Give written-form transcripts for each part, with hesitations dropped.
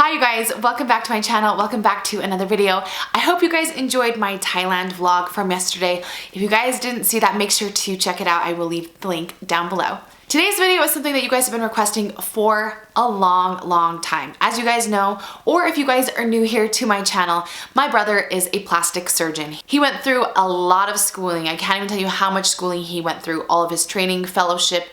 Hi you guys, welcome back to my channel, welcome back to another video. I hope you guys enjoyed my Thailand vlog from yesterday. If you guys didn't see that, make sure to check it out. I will leave the link down below. Today's video is something that you guys have been requesting for a long time. As you guys know, or if you guys are new here to my channel, my brother is a plastic surgeon. He went through a lot of schooling. I can't even tell you how much schooling he went through, all of his training, fellowship,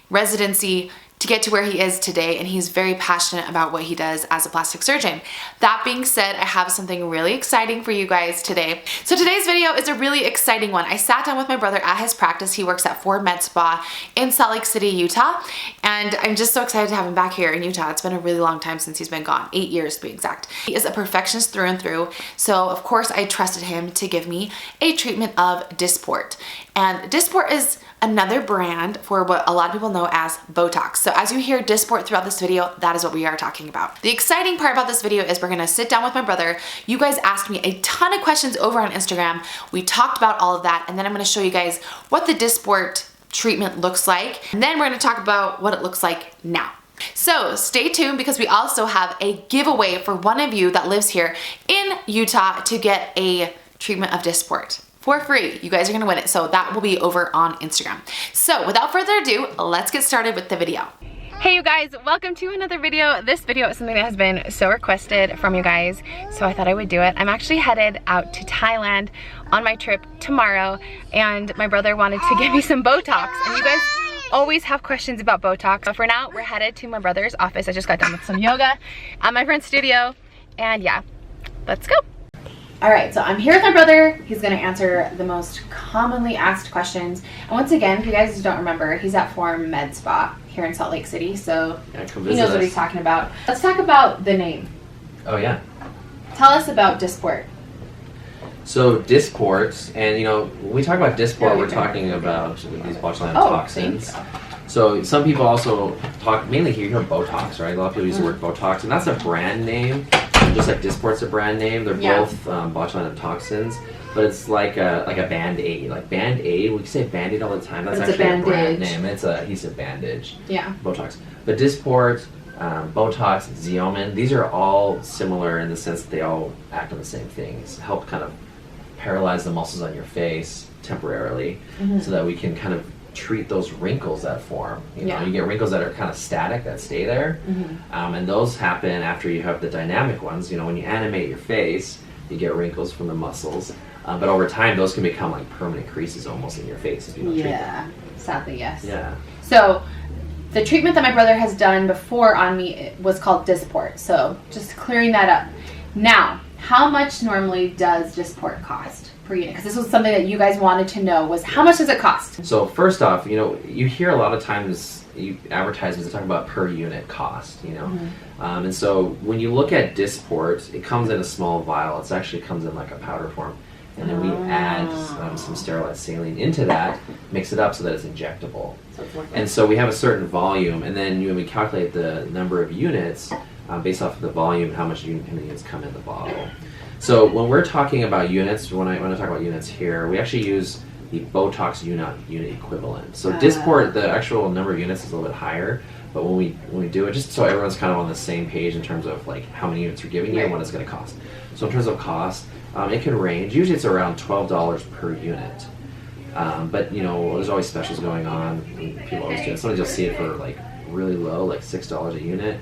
residency, to get to where he is today, and he's very passionate about what he does as a plastic surgeon. That being said, I have something really exciting for you guys today. So today's video is a really exciting one. I sat down with my brother at his practice. He works at Ford Med Spa in Salt Lake City, Utah, and I'm just so excited to have him back here in Utah. It's been a really long time since he's been gone, 8 years to be exact. He is a perfectionist through and through, so of course I trusted him to give me a treatment of Dysport. And Dysport is another brand for what a lot of people know as Botox. So as you hear Dysport throughout this video, that is what we are talking about. The exciting part about this video is we're gonna sit down with my brother. You guys asked me a ton of questions over on Instagram. We talked about all of that, and then I'm gonna show you guys what the Dysport treatment looks like. And then we're gonna talk about what it looks like now. So stay tuned, because we also have a giveaway for one of you that lives here in Utah to get a treatment of Dysport for free. You guys are gonna win it, so that will be over on Instagram. So without further ado, let's get started with the video. Hey you guys, welcome to another video. This video is something that has been so requested from you guys, so I thought I would do it. I'm actually headed out to Thailand on my trip tomorrow, and my brother wanted to give me some Botox, and you guys always have questions about Botox. So for now, we're headed to my brother's office. I just got done with some yoga at my friend's studio, and yeah, let's go. All right, so I'm here with my brother. He's gonna answer the most commonly asked questions. And once again, if you guys don't remember, he's at Ford Med Spa here in Salt Lake City, so he knows what he's talking about. Let's talk about the name. Oh yeah. Tell us about Dysport. So Dysport, and you know, when we talk about Dysport, we're talking about these botulinum toxins. So some people also talk, mainly here, you hear Botox, right? A lot of people use the word Botox, and that's a brand name. Just like Dysport's a brand name, they're both botulinum toxins, but it's like a Band-Aid. Like Band-Aid, we say Band-Aid all the time. That's actually a brand name. It's a adhesive bandage. Yeah. Botox. But Dysport, Botox, Xeomin, these are all similar in the sense that they all act on the same things. Help kind of paralyze the muscles on your face temporarily, so that we can kind of treat those wrinkles that form. You know, you get wrinkles that are kind of static, that stay there, and those happen after you have the dynamic ones. You know, when you animate your face, you get wrinkles from the muscles, but over time those can become like permanent creases almost in your face if you don't treat them. Sadly, yes. Yeah. So the treatment that my brother has done before on me was called Dysport, so just clearing that up. Now, how much normally does Dysport cost per unit? Because this was something that you guys wanted to know, was how much does it cost? So first off, you know, you hear a lot of times advertisements talk about per unit cost, you know, and so when you look at Dysport, it comes in a small vial. It actually comes in like a powder form, and then we add some sterilized saline into that, mix it up so that it's injectable. And so we have a certain volume, and then we calculate the number of units based off of the volume, how many units come in the bottle. So when we're talking about units, when I talk about units here, we actually use the Botox unit equivalent. So Dysport, the actual number of units is a little bit higher, but when we do it, just so everyone's kind of on the same page in terms of like how many units you're giving you and what it's going to cost. So in terms of cost, it can range. Usually it's around $12 per unit. But you know, there's always specials going on. People always do it. Sometimes you'll see it for like really low, like $6 a unit.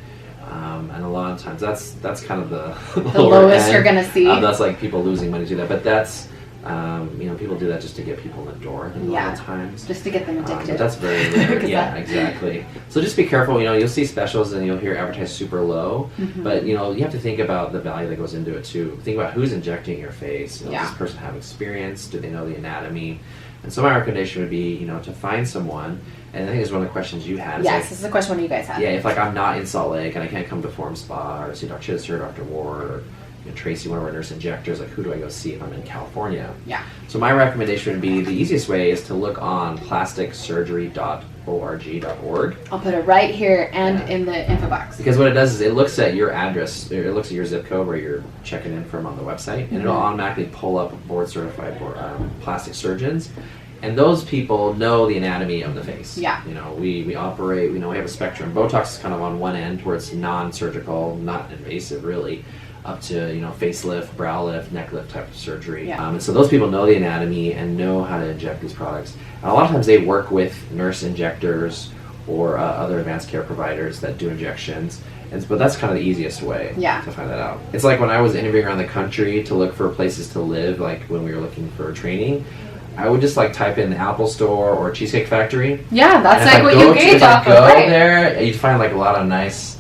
And a lot of times that's kind of the lowest end. You're gonna see. That's like people losing money to that, but that's you know, people do that just to get people in the door. I think a lot of times, just to get them addicted. But that's very rare. Yeah, exactly. So just be careful. You know, you'll see specials and you'll hear advertised super low, but you know, you have to think about the value that goes into it too. Think about who's injecting your face. You know, does this person have experience? Do they know the anatomy? And so my recommendation would be, you know, to find someone. And I think it's one of the questions you had. Yes, like, this is a question one of you guys had. Yeah, if like I'm not in Salt Lake and I can't come to Forum Spa or see Dr. Chitzer, Dr. Ward, or you know, Tracy, one of our nurse injectors, like who do I go see if I'm in California? Yeah. So my recommendation would be the easiest way is to look on plasticsurgery.org. I'll put it right here and in the info box. Because what it does is it looks at your address, it looks at your zip code where you're checking in from on the website, and it'll automatically pull up board certified plastic surgeons. And those people know the anatomy of the face. Yeah. You know, we operate, we know we have a spectrum. Botox is kind of on one end where it's non-surgical, not invasive really, up to, you know, facelift, brow lift, neck lift type of surgery. Yeah. And so those people know the anatomy and know how to inject these products. And a lot of times they work with nurse injectors or other advanced care providers that do injections. But that's kind of the easiest way to find that out. It's like when I was interviewing around the country to look for places to live, like when we were looking for training, I would just like type in the Apple Store or Cheesecake Factory. Yeah, that's like what you gauge off of, right? There, you'd find like a lot of nice,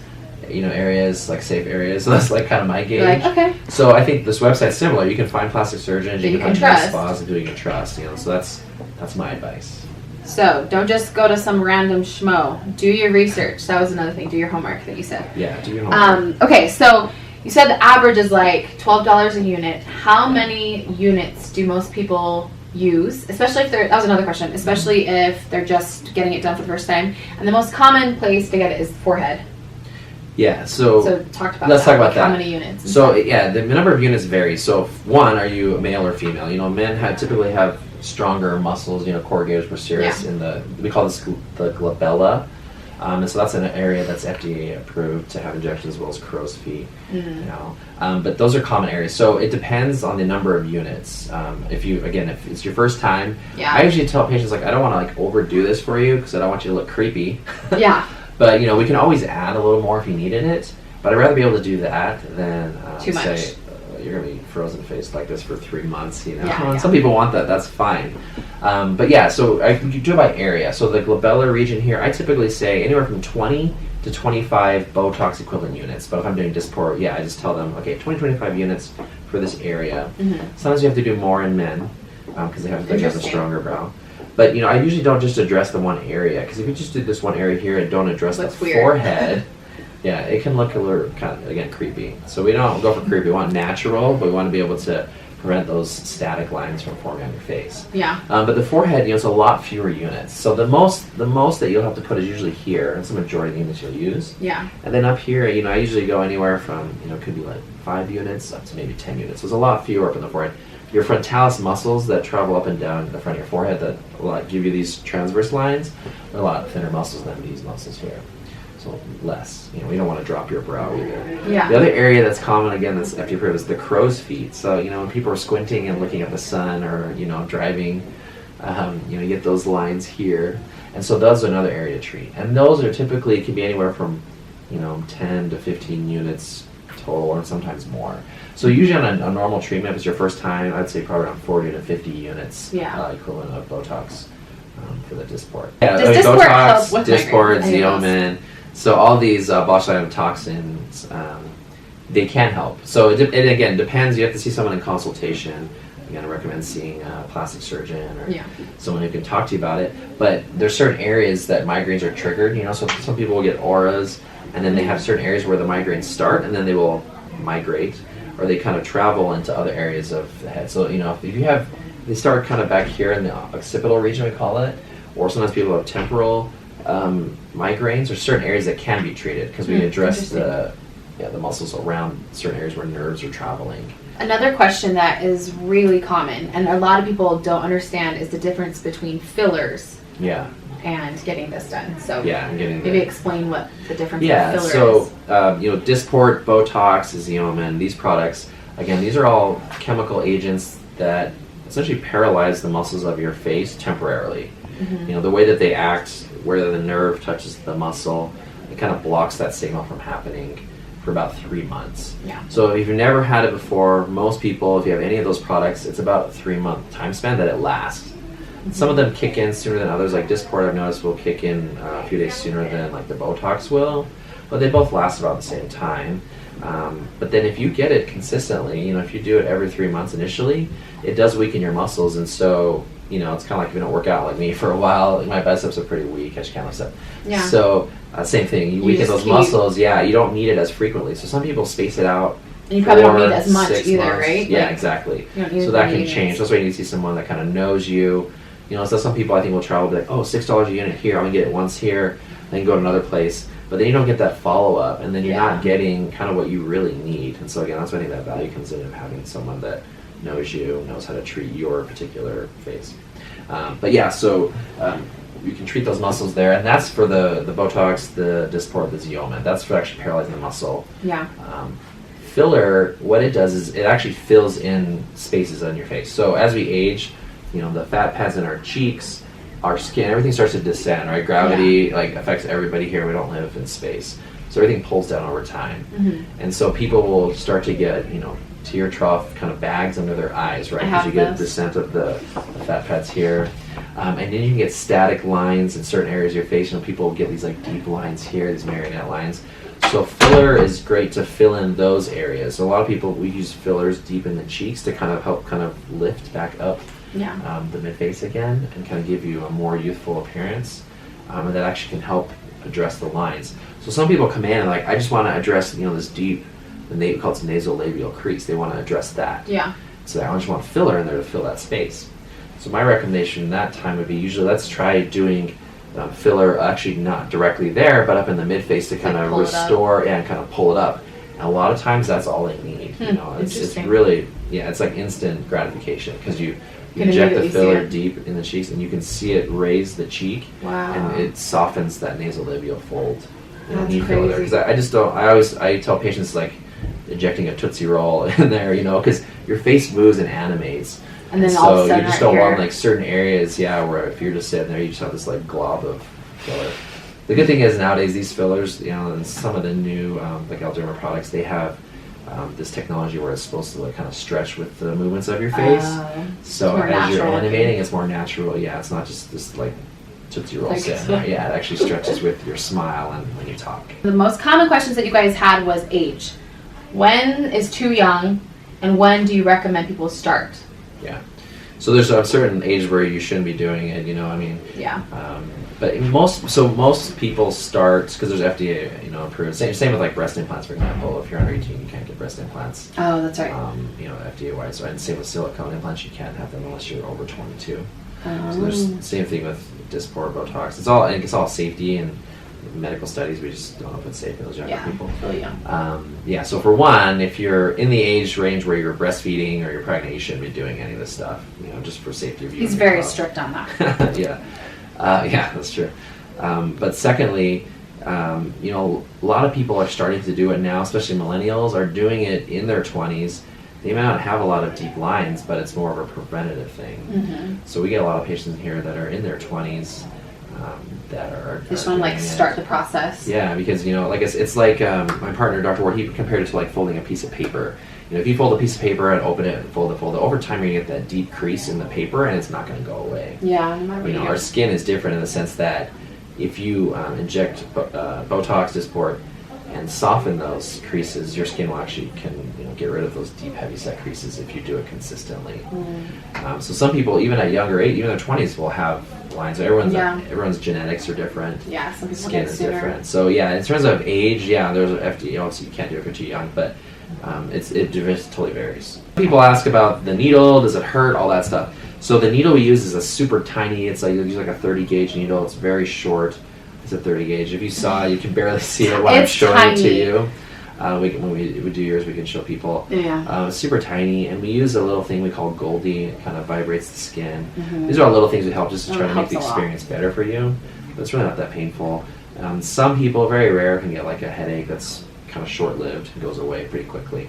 you know, areas, like safe areas. So that's like kind of my gauge. You're like, okay. So I think this website's similar. You can find plastic surgeons, you can find nice spas and people you can trust. You know, so that's my advice. So don't just go to some random schmo. Do your research. That was another thing. Do your homework that you said. Yeah, do your homework. Okay, so you said the average is like $12 a unit. How many units do most people use, especially if that was another question, especially if they're just getting it done for the first time? And the most common place to get it is the forehead. Yeah, so let's talk about that. How many units? So yeah, the number of units varies. So one, are you a male or female? You know, men typically have stronger muscles, you know, corrugators posteriors in we call this the glabella. And so that's an area that's FDA approved to have injections as well as crow's feet. You know, but those are common areas. So it depends on the number of units. If it's your first time, I usually tell patients like I don't want to like overdo this for you because I don't want you to look creepy. Yeah. But you know, we can always add a little more if you needed it. But I'd rather be able to do that than too much. Say you're gonna be frozen faced like this for 3 months. You know, and some people want that. That's fine. But yeah, so you do it by area. So the glabellar region here, I typically say anywhere from 20 to 25 Botox equivalent units. But if I'm doing Dysport, I just tell them, okay, 20-25 units for this area. Sometimes you have to do more in men because they have a stronger brow. But you know, I usually don't just address the one area because if you just do this one area here and don't address the forehead, it can look a little kind of again creepy. So we don't go for creepy. We want natural, but we want to be able to prevent those static lines from forming on your face. Yeah. But the forehead, you know, it's a lot fewer units. So the most that you'll have to put is usually here. That's the majority of the units you'll use. Yeah. And then up here, you know, I usually go anywhere from, you know, could be like 5 units up to maybe 10 units. So there's a lot fewer up in the forehead. Your frontalis muscles that travel up and down the front of your forehead that will give you these transverse lines are a lot thinner muscles than these muscles here. So less. You know, we don't want to drop your brow either. Yeah. The other area that's common, again, that's FDA approved is the crow's feet. So, you know, when people are squinting and looking at the sun or, you know, driving, you know, you get those lines here. And so those are another area to treat. And those are typically, can be anywhere from, you know, 10 to 15 units total or sometimes more. So usually on a normal treatment, if it's your first time, I'd say probably around 40 to 50 units equivalent of Botox for the Dysport. Yeah, Does Dysport help with Dysport, Xeomin. So all these botulinum toxins, they can help. So it again depends. You have to see someone in consultation. Again, I recommend seeing a plastic surgeon or someone who can talk to you about it. But there's certain areas that migraines are triggered. You know, so some people will get auras, and then they have certain areas where the migraines start, and then they will migrate, or they kind of travel into other areas of the head. So you know, if you have, they start kind of back here in the occipital region, we call it, or sometimes people have temporal migraines, or certain areas that can be treated because we address the muscles around certain areas where nerves are traveling. Another question that is really common and a lot of people don't understand is the difference between fillers and getting this done. So maybe explain what the difference in filler is. You know, Dysport, Botox, Xeomin, these products, again, these are all chemical agents that essentially paralyze the muscles of your face temporarily. You know, the way that they act, where the nerve touches the muscle, it kind of blocks that signal from happening for about 3 months. So if you've never had it before, most people, if you have any of those products, it's about a 3-month time span that it lasts. Some of them kick in sooner than others, like Dysport I've noticed will kick in a few days sooner than like the Botox will, but they both last about the same time. But then if you get it consistently, you know, if you do it every 3 months initially, it does weaken your muscles, and so you know, it's kind of like if you don't work out like me for a while, like my biceps are pretty weak, I just can't lift up. So same thing, you weaken those muscles, you don't need it as frequently. So some people space it out. And you probably don't need as much either, months. Right? Yeah, exactly. So that can change. That's why you need to see someone that kind of knows you. You know, so some people I think will travel, be like, oh, $6 a unit here, I'm gonna get it once here, then go to another place. But then you don't get that follow-up, and then you're not getting kind of what you really need. And so again, that's why I think that value comes in of having someone that knows you, knows how to treat your particular face. But yeah, so you can treat those muscles there, and that's for the Botox, the Dysport, the Xeomin. That's for actually paralyzing the muscle. Yeah. Filler, what it does is it actually fills in spaces on your face. So as we age, the fat pads in our cheeks, our skin, everything starts to descend, right? Gravity affects everybody here. We don't live in space. So everything pulls down over time. And so people will start to get, tear trough kind of bags under their eyes, right? Because you get descent of the fat pads here. And then you can get static lines in certain areas of your face. People will get these deep lines here, these marionette lines. So filler is great to fill in those areas. So a lot of people, we use fillers deep in the cheeks to kind of help lift back up the mid-face again and kind of give you a more youthful appearance. And that actually can help address the lines. So some people come in and I just want to address, this deep, they call it nasolabial crease. They want to address that. Yeah. So I just want filler in there to fill that space. So my recommendation that time would be usually let's try doing filler actually not directly there, but up in the mid-face to kind of restore and kind of pull it up. And a lot of times that's all they need. It's really, it's like instant gratification because you inject the filler deep in the cheeks and you can see it raise the cheek. Wow. And it softens that nasolabial fold. That's crazy. Because I just don't, I tell patients injecting a Tootsie Roll in there, because your face moves and animates. And then all of a sudden you just don't want certain areas, where if you're just sitting there, you just have this glob of filler. The good thing is nowadays these fillers, and some of the new Alderma products, they have this technology where it's supposed to kind of stretch with the movements of your face. So as you're animating, it's more natural. Yeah, it's not just this Tootsie Roll sitting there. Yeah, it actually stretches with your smile and when you talk. The most common questions that you guys had was age. When is too young, and when do you recommend people start? Yeah. So there's a certain age where you shouldn't be doing it, Yeah. But most people start, because there's FDA, approved. Same with breast implants, for example. If you're under 18, you can't get breast implants. Oh, that's right. FDA wise. So, and same with silicone implants, you can't have them unless you're over 22. So there's the same thing with Dysport, Botox. It's all safety and medical studies. We just don't know if it's safe in those younger people. Really young. So for one, if you're in the age range where you're breastfeeding or you're pregnant, you shouldn't be doing any of this stuff. Just for safety of you. He's very strict on that. Yeah, that's true. But secondly, a lot of people are starting to do it now, especially millennials are doing it in their 20s. They may not have a lot of deep lines, but it's more of a preventative thing. So we get a lot of patients here that are in their 20s. That are just want to start the process. Yeah, because it's like my partner Dr. Ward, he compared it to folding a piece of paper. If you fold a piece of paper and open it and fold it, over time you're gonna get that deep crease in the paper and it's not gonna go away. Yeah, our skin is different in the sense that if you inject Botox, Dysport, and soften those creases, your skin will actually get rid of those deep, heavy set creases if you do it consistently. So some people, even at younger age, even in their 20s, will have lines. Everyone's genetics are different. Yeah, some people skin is different. So in terms of age, there's an FDA. Obviously, you can't do it if you're too young, but it totally varies. People ask about the needle. Does it hurt? All that stuff. So the needle we use is a super tiny. It's you use a 30 gauge needle. It's very short. It's a 30 gauge. If you saw it, you can barely see it when I'm showing it to you. When we do yours, we can show people. Yeah. It's super tiny, and we use a little thing we call Goldie. It kind of vibrates the skin. These are all little things that help just to try to make the experience better for you. But it's really not that painful. Some people, very rare, can get a headache that's kind of short-lived and goes away pretty quickly.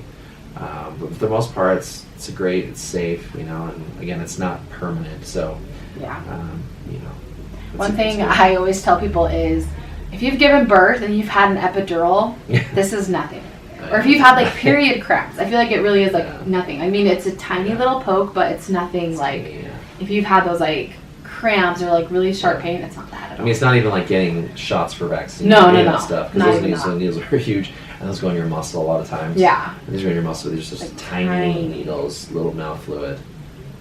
But for the most part, it's great. It's safe, and again, it's not permanent. So, One thing I always tell people is, if you've given birth and you've had an epidural, this is nothing. Or if you've had period cramps, I feel like it really is nothing. I mean, it's a tiny little poke, but it's nothing if you've had those cramps or really sharp pain, it's not that at all. I mean, it's not even getting shots for vaccine. No. Stuff. Because those needles are huge, and those go in your muscle a lot of times. Yeah. And these are in your muscle. These are just tiny needles, little mouth fluid.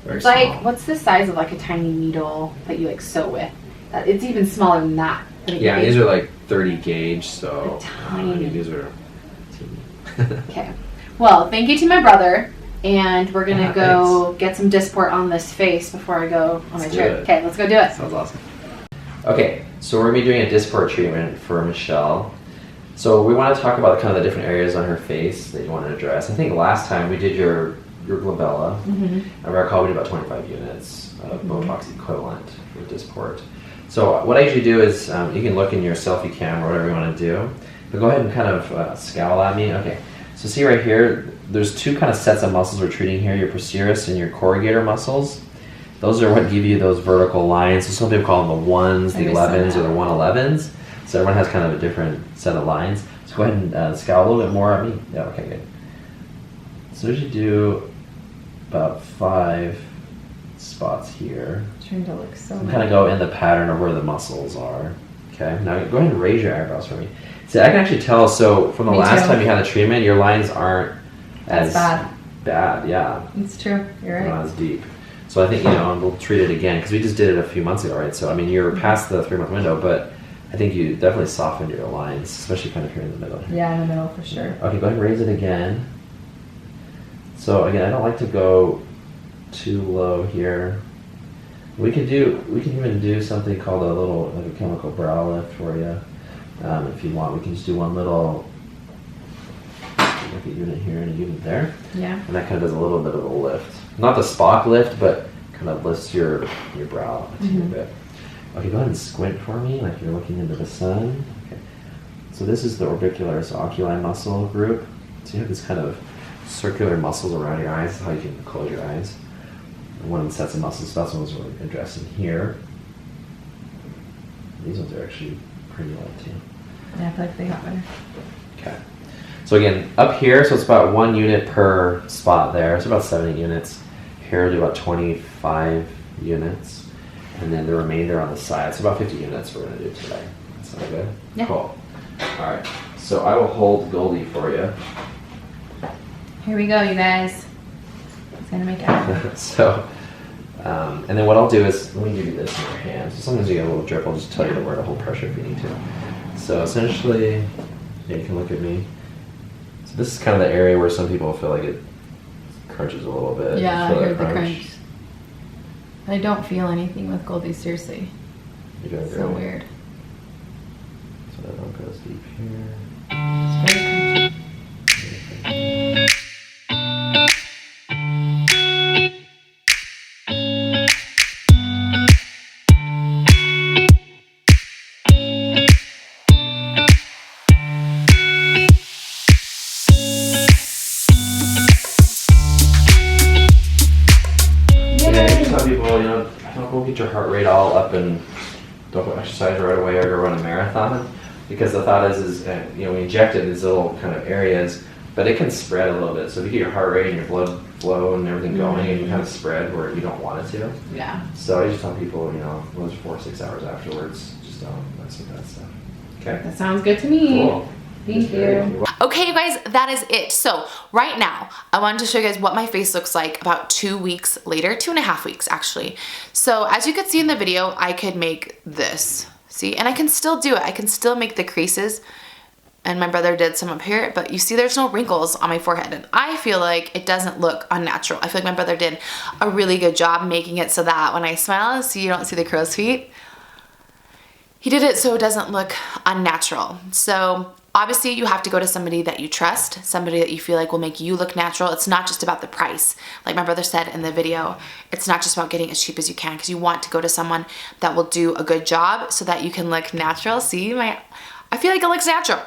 Very small. What's the size of a tiny needle that you sew with? It's even smaller than that. Yeah, these are 30 gauge, so tiny. These are teeny. Okay. Well, thank you to my brother, and we're gonna go get some Dysport on this face before I go on my trip. Okay, let's go do it. Sounds awesome. Okay, so we're gonna be doing a Dysport treatment for Michelle. So we want to talk about kind of the different areas on her face that you want to address. I think last time we did your your glabella. And Varicol, we do about 25 units of Botox equivalent for Dysport. So what I usually do is, you can look in your selfie cam or whatever you want to do, but go ahead and kind of scowl at me. Okay, so see right here, there's two kind of sets of muscles we're treating here, your procerus and your corrugator muscles. Those are what give you those vertical lines. So some people call them the 1s, the 11s, or the 111s. So everyone has kind of a different set of lines. So go ahead and scowl a little bit more at me. Yeah, okay, good. So as you do about 5 spots here. Trying to look so kind of go in the pattern of where the muscles are. Okay, now go ahead and raise your eyebrows for me. See, I can actually tell, so from the last time you had a treatment, your lines aren't as bad. Yeah. It's true, you're right. Not as deep. So I think, we'll treat it again, because we just did it a few months ago, right? So, I mean, you're past the 3-month window, but I think you definitely softened your lines, especially kind of here in the middle. Yeah, in the middle for sure. Okay, go ahead and raise it again. So again, I don't like to go too low here. We can even do something called a little, like a chemical brow lift for you. If you want, we can just do one little, like a unit here and a unit there. Yeah. And that kind of does a little bit of a lift. Not the Spock lift, but kind of lifts your brow a bit. Okay, go ahead and squint for me, like you're looking into the sun. Okay. So this is the orbicularis oculi muscle group. So you have this kind of circular muscles around your eyes. That's how you can close your eyes. One of the sets of muscles, that's what we're addressing here. These ones are actually pretty light too. Yeah, I feel like they got better. Okay. So again, up here, so it's about 1 unit per spot there. It's about 70 units. Here we'll do about 25 units. And then the remainder on the side. So about 50 units we're going to do today. Sound good? Yeah. Cool. Alright. So I will hold Goldie for you. Here we go, you guys. It's going to make it. So, and then what I'll do is, let me give you this in your hand. So sometimes you get a little drip, I'll just tell you where to hold pressure if you need to. So essentially, yeah, you can look at me. So this is kind of the area where some people feel like it crunches a little bit. Yeah, I heard the crunch. I don't feel anything with Goldie, seriously. You're doing great. So weird. So that one goes deep here. It's very crunchy. Don't get your heart rate all up and don't go exercise right away or go run a marathon, because the thought is we inject it in these little kind of areas, but it can spread a little bit. So if you get your heart rate and your blood flow and everything going, and you kind of spread where you don't want it to. Yeah. So I just tell people, those 4 or 6 hours afterwards, just don't mess with that stuff. Okay. That sounds good to me. Cool. Thank you. Okay, you guys, that is it. So right now, I wanted to show you guys what my face looks like about 2 weeks later, 2.5 weeks actually. So as you could see in the video, I could make this, see? And I can still do it. I can still make the creases. And my brother did some up here, but you see there's no wrinkles on my forehead. And I feel like it doesn't look unnatural. I feel like my brother did a really good job making it so that when I smile, so you don't see the crow's feet. He did it so it doesn't look unnatural. So obviously you have to go to somebody that you trust, somebody that you feel like will make you look natural. It's not just about the price. Like my brother said in the video, it's not just about getting as cheap as you can, because you want to go to someone that will do a good job so that you can look natural. See, I feel like it looks natural.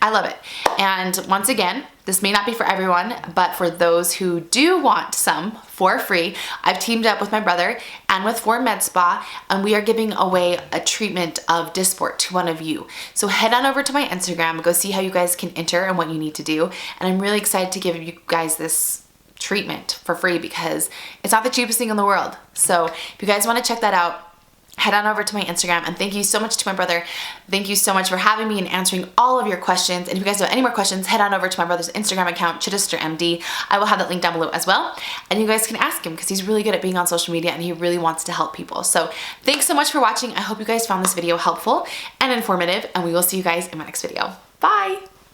I love it. And once again, this may not be for everyone, but for those who do want some for free, I've teamed up with my brother and with 4 Med Spa, and we are giving away a treatment of Dysport to one of you. So head on over to my Instagram, go see how you guys can enter and what you need to do. And I'm really excited to give you guys this treatment for free because it's not the cheapest thing in the world. So if you guys want to check that out, head on over to my Instagram. And thank you so much to my brother. Thank you so much for having me and answering all of your questions. And if you guys have any more questions, head on over to my brother's Instagram account, ChattyMD. I will have that link down below as well. And you guys can ask him because he's really good at being on social media and he really wants to help people. So thanks so much for watching. I hope you guys found this video helpful and informative, and we will see you guys in my next video. Bye.